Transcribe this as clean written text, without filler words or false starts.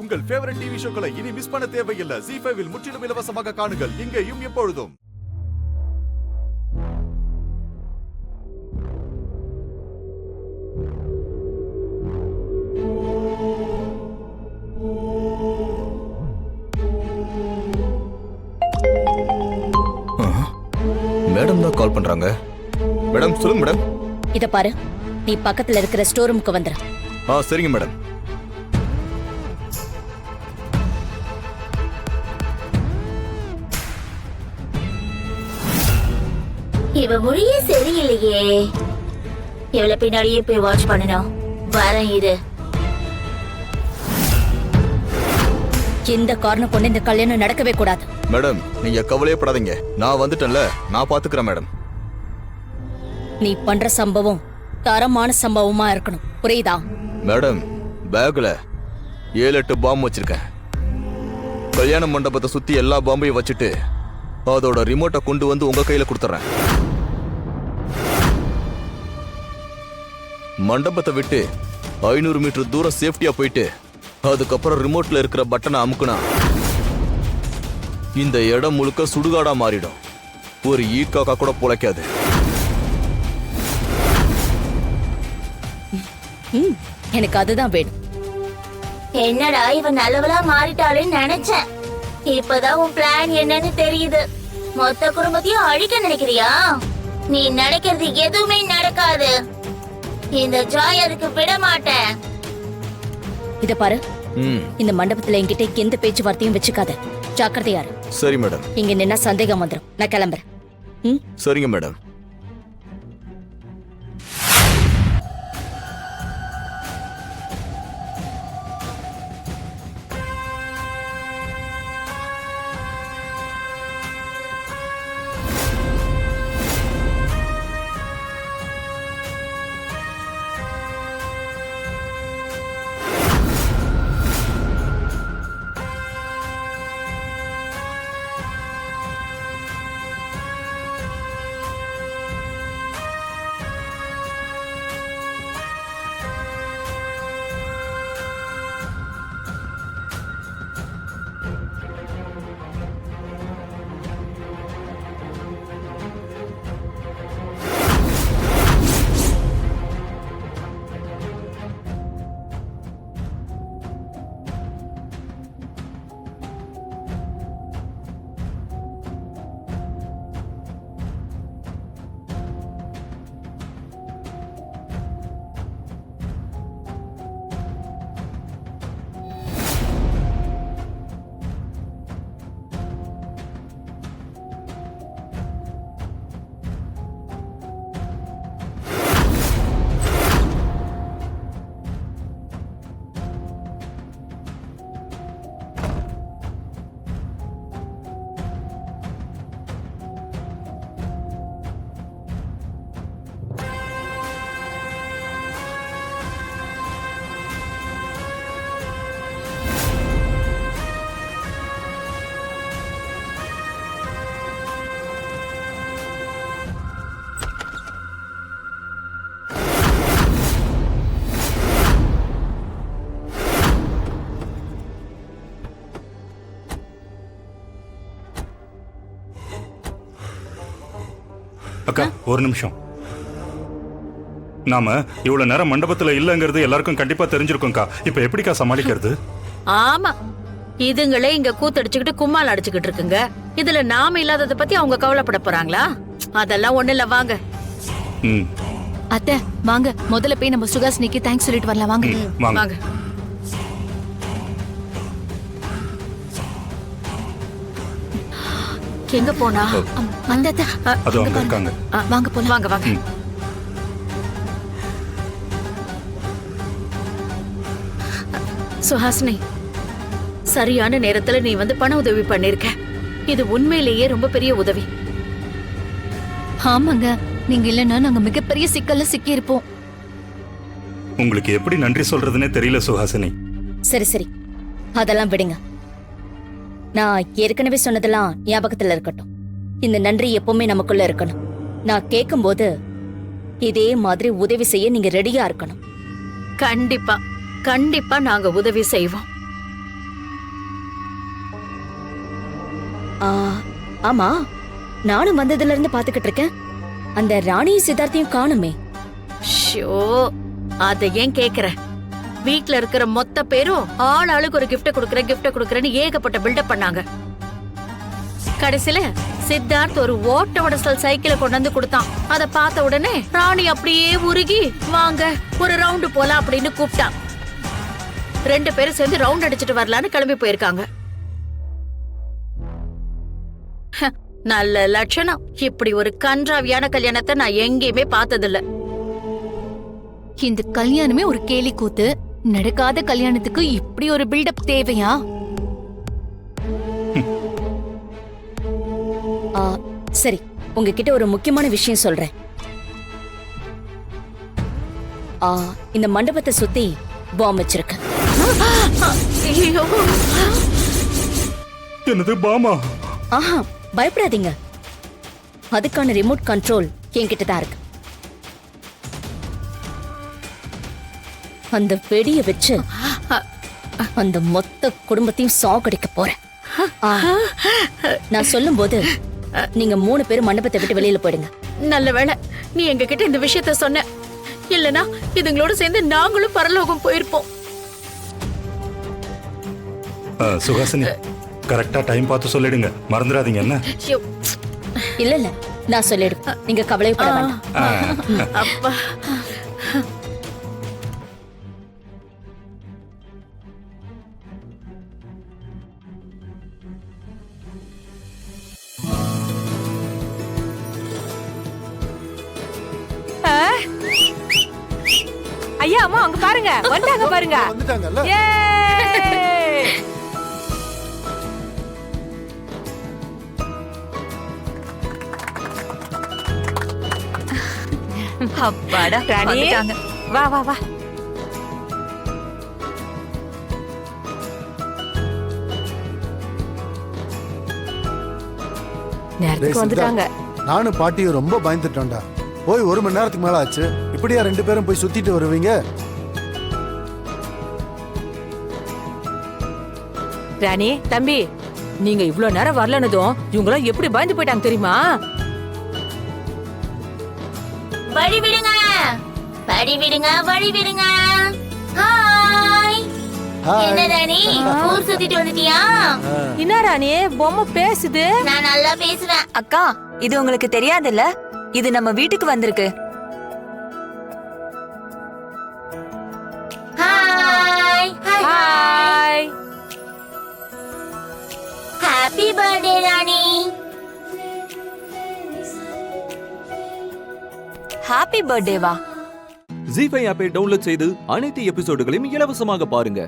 உங்கள் favourite TV ஷோக்களை இனி miss பண்ண தேவையில்லை. ZEE5 இல் முற்றிலும் இலவசமாக காணுங்கள். இங்கேயும் எப்பொழுதும். மேடம் தான் கால் பண்றாங்க. மேடம் சொல்லுங்க மேடம். இத பாரு, நீ பக்கத்துல இருக்கிற ஸ்டோர் ரூமுக்கு வந்துரு. சரிங்க மேடம். இவ மொழியே சரியில்லையே. இவளை பின்னாடியே போய் வாட்ச் பண்ணணும். வரேன் இரு. இந்த காரணம் கொண்டு இந்த கல்யாணம் நடக்கவே கூடாது. மேடம் நீங்க கவலையே படாதீங்க, நான் வந்துட்டேன்ல, நான் பாத்துக்கிறேன் மேடம். நீ பண்ற சம்பவம் தரமான சம்பவமா இருக்கணும், புரியுதா? மேடம் பேக்ல 7-8 பாம்பு வச்சிருக்கேன். கல்யாண மண்டபத்தை சுத்தி எல்லா பாம்பையும் வச்சுட்டு அதோட ரிமோட்டை கொண்டு வந்து உங்க கையில கொடுத்துறேன். மண்டபத்தை விட்டு 500 மீட்டர் தூரம் சேஃப்டியா போயிட்டு அதுக்கப்புறம் ரிமோட்ல இருக்கிற பட்டனை அமுக்குனா இந்த இடம் முழுக்க சுடுகாடா மாறிடும். ஒரு ஈக்காக்கா கூட பொழைக்காது. எனக்கு அதுதான் வேணும். என்னடா இவன் நல்லவளா மாறிட்டாளேன்னு நினைச்சேன். இப்பதான் உன் பிளான் என்னன்னு தெரியுது. மொத்த குடும்பத்தையும் அழிக்க நினைக்கிறியா? நீ நினைக்கிறது எதுவுமே நடக்காது. இந்த ஜாய் அதுக்கு விட மாட்டேன். இத பாரு, இந்த மண்டபத்துல என்கிட்ட எந்த பேச்சுவார்த்தையும் வச்சுக்காத. ஜாக்கிரதையாரு. சரி மேடம். இங்க நின்னா சந்தேகம் வந்துடும். நான் கிளம்புறேன். சரிங்க மேடம். அக்கா ஒரு நிமிஷம். நாம இவ்வளவு நேரம் மண்டபத்துல இல்லங்கிறது எல்லாருக்கும் கண்டிப்பா தெரிஞ்சிருக்கும்க்கா. இப்ப எப்படிக்கா சமாளிக்கிறது? ஆமா, இதுங்களே இங்க கூத்தடிச்சுக்கிட்டு கும்மால் அடிச்சுக்கிட்டு இருக்குங்க. இதுல நாம இல்லாதத பத்தி அவங்க கவலைப்பட போறாங்களா? அதெல்லாம் ஒண்ணு இல்ல, வாங்க. அத்தை வாங்க, முதல்ல போய் நம்ம சுகாசினிக்கு தேங்க்ஸ் சொல்லிட்டு வரலாம். வாங்க வாங்க. எங்க போனா? அந்த அது அங்க இருக்காங்க. வாங்க போலாம். வாங்க வாங்க. சுஹாசினி, சரியான நேரத்துல நீ வந்து பண உதவி பண்ணிருக்க. இது உண்மையிலேயே ரொம்ப பெரிய உதவி. ஆமாங்க, நீங்க இல்லன்னா நாங்க மிகப்பெரிய சிக்கல்ல சிக்கி இருப்போம். உங்களுக்கு எப்படி நன்றி சொல்றதுன்னே தெரியல சுஹாசினி. சரி சரி, அதெல்லாம் விடுங்க. நான் ஏற்கனவே சொன்னதெல்லாம் ஞாபகத்துல இருக்கட்டும். இந்த நன்றி எப்பவுமே நமக்குள்ள இருக்கணும். நான் கேட்கும்போது இதே மாதிரி உதவி செய்ய நீங்க ரெடியா இருக்கணும். கண்டிப்பா கண்டிப்பா நாங்க உதவி செய்வோம். ஆ, ஆமா, நானும் வந்ததுல இருந்து பாத்துக்கிட்டு இருக்கேன். அந்த ராணியும் சித்தார்த்தையும் காணுமே. ஷோ, அத ஏன் கேக்குற? வீட்ல இருக்கிற மொத்த பேரும் ஆள் ஆளுக்கு ஒரு கிஃப்ட் கொடுக்கறேன்னு ஏகப்பட்ட பில்டப் பண்ணாங்க. கடைசியில சித்தார்த் ஒரு ஓட்ட உடசல் சைக்கிளை கொண்டு வந்து கொடுத்தான். அத பார்த்த உடனே ராணி அப்படியே உருகி வாங்க ஒரு ரவுண்டு போலாம் அப்படின்னு கூப்பிட்டான். 2 பேரும் சேர்ந்து ரவுண்ட் அடிச்சிட்டு வரலான்னு கிளம்பி போயிருக்காங்க. நல்ல லட்சணம். இப்படி ஒரு கன்றாவியான கல்யாணத்தை நான் எங்கேயுமே பார்த்ததில்ல. இந்த கல்யாணமே ஒரு கேலி கூத்து. நடக்காத கல்யாணத்துக்கு இப்படி ஒரு பில்டப் தேவையா? ஆ, சரி, உங்ககிட்ட ஒரு முக்கியமான விஷயம் சொல்றேன். ஆ, இந்த மண்டபத்தை சுத்தி பாம் வச்சிருக்கேன். ஐயோ, என்னது பாமா? ஆஹா, பயப்படாதீங்க. அதுக்கான ரிமோட் கண்ட்ரோல் என்கிட்ட தான் இருக்கு. அந்த வெடிய வச்சு அந்த மொத்த குடும்பத்தையும் சாகடிக்க போறேன். ஆ, நான் சொல்லும்போது நீங்க 3 பேரும் மண்டபத்தை விட்டு வெளியில போயிடுங்க. நல்ல வேளை நீ எங்க கிட்ட இந்த விஷயத்த சொன்ன. இல்லனா இதுங்களோட சேர்ந்து நாங்களும் பரலோகம் போயிருப்போம். சுஹாசினி, கரெக்டா டைம் பார்த்து சொல்லிடுங்க, மறந்துடாதீங்க என்ன? ஐயோ, இல்ல இல்ல, நான் சொல்லிடுவேன். நீங்க கவலைப்பட வேண்டாம். அப்பா. ஐயா அம்மா அங்க பாருங்க, வந்தாங்க பாருங்க. வந்துட்டாங்கல்ல? ஏய்! அப்பாடா, ராணி, வந்துட்டாங்க. வா வா வா. நேரத்துக்கு வந்துட்டாங்க. நானும் பாட்டியும் ரொம்ப பயந்துட்டோம்டா. போய் 1 மணி நேரத்துக்கு மேல ஆச்சு. இப்படியா 2 பேரும் போய் சுத்திட்டு வருவீங்க? ராணி, தம்பி, நீங்க இவ்ளோ நேரம் வரலனதும் இவங்க எப்படி பயந்து போயிட்டாங்க தெரியுமா? வழி விடுங்க, வழி விடுங்க, வழி விடுங்க. ஹாய். என்ன ராணி, ஊர் சுத்திட்டு வந்துட்டியா? என்ன ராணி, பொம்மை பேசுது. நான் நல்லா பேசுவேன். அக்கா, இது உங்களுக்கு தெரியாதுல்ல? இது நம்ம வீட்டுக்கு வந்திருக்கு. ஹாய். ஹாய். ஹாப்பி பர்த்டே ராணி. ஹாப்பி பர்த்டேவா? ஜி5 ஆப்பை டவுன்லோட் செய்து அனைத்து எபிசோடுகளையும் இலவசமாக பாருங்க.